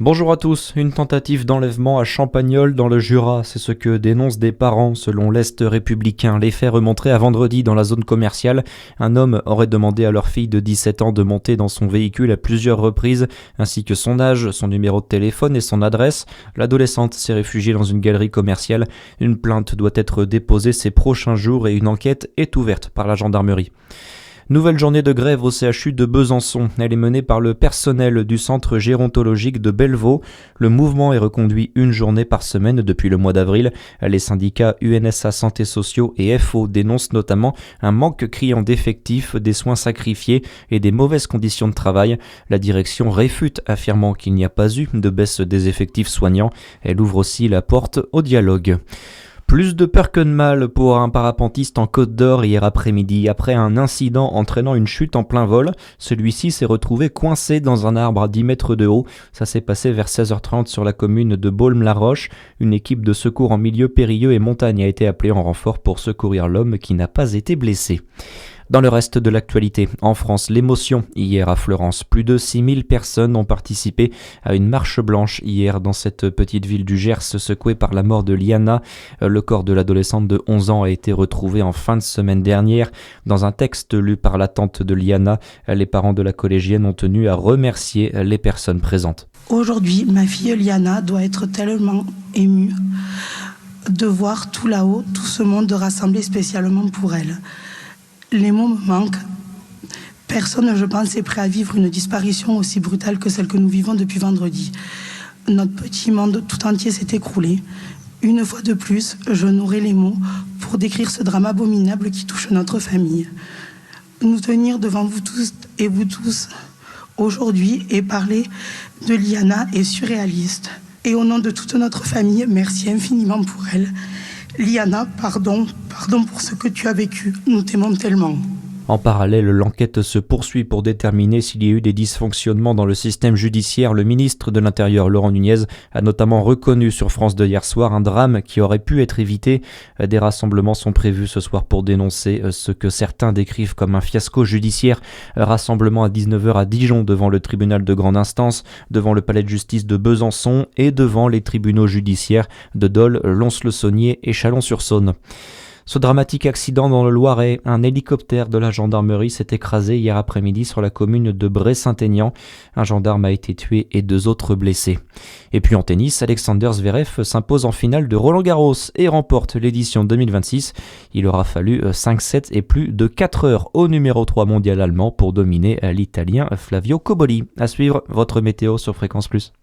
Bonjour à tous, une tentative d'enlèvement à Champagnole dans le Jura, c'est ce que dénoncent des parents selon l'Est républicain. Les faits remonteraient à vendredi dans la zone commerciale. Un homme aurait demandé à leur fille de 17 ans de monter dans son véhicule à plusieurs reprises, ainsi que son âge, son numéro de téléphone et son adresse. L'adolescente s'est réfugiée dans une galerie commerciale. Une plainte doit être déposée ces prochains jours et une enquête est ouverte par la gendarmerie. Nouvelle journée de grève au CHU de Besançon. Elle est menée par le personnel du centre gérontologique de Bellevaux. Le mouvement est reconduit une journée par semaine depuis le mois d'avril. Les syndicats UNSA Santé Sociaux et FO dénoncent notamment un manque criant d'effectifs, des soins sacrifiés et des mauvaises conditions de travail. La direction réfute, affirmant qu'il n'y a pas eu de baisse des effectifs soignants. Elle ouvre aussi la porte au dialogue. Plus de peur que de mal pour un parapentiste en Côte d'Or hier après-midi. Après un incident entraînant une chute en plein vol, celui-ci s'est retrouvé coincé dans un arbre à 10 mètres de haut. Ça s'est passé vers 16h30 sur la commune de Baume-la-Roche. Une équipe de secours en milieu périlleux et montagne a été appelée en renfort pour secourir l'homme qui n'a pas été blessé. Dans le reste de l'actualité, en France, l'émotion hier à Fleurance. Plus de 6000 personnes ont participé à une marche blanche hier dans cette petite ville du Gers secouée par la mort de Liana. Le corps de l'adolescente de 11 ans a été retrouvé en fin de semaine dernière. Dans un texte lu par la tante de Liana, les parents de la collégienne ont tenu à remercier les personnes présentes. Aujourd'hui, ma fille Liana doit être tellement émue de voir tout là-haut, tout ce monde rassemblé spécialement pour elle. Les mots me manquent. Personne, je pense, est prêt à vivre une disparition aussi brutale que celle que nous vivons depuis vendredi. Notre petit monde tout entier s'est écroulé. Une fois de plus, je n'aurai les mots pour décrire ce drame abominable qui touche notre famille. Nous tenir devant vous tous et vous tous aujourd'hui et parler de Liana est surréaliste. Et au nom de toute notre famille, merci infiniment pour elle. Liana, pardon pour ce que tu as vécu. Nous t'aimons tellement. En parallèle, l'enquête se poursuit pour déterminer s'il y a eu des dysfonctionnements dans le système judiciaire. Le ministre de l'Intérieur, Laurent Nunez, a notamment reconnu sur France 2 hier soir un drame qui aurait pu être évité. Des rassemblements sont prévus ce soir pour dénoncer ce que certains décrivent comme un fiasco judiciaire. Rassemblement à 19h à Dijon devant le tribunal de grande instance, devant le palais de justice de Besançon et devant les tribunaux judiciaires de Dole, Lons-le-Saunier et Chalon-sur-Saône. Ce dramatique accident dans le Loiret, un hélicoptère de la gendarmerie s'est écrasé hier après-midi sur la commune de Bray-Saint-Aignan. Un gendarme a été tué et 2 autres blessés. Et puis en tennis, Alexander Zverev s'impose en finale de Roland-Garros et remporte l'édition 2026. Il aura fallu 5 sets et plus de 4 heures au numéro 3 mondial allemand pour dominer l'Italien Flavio Cobolli. À suivre, votre météo sur Fréquence Plus.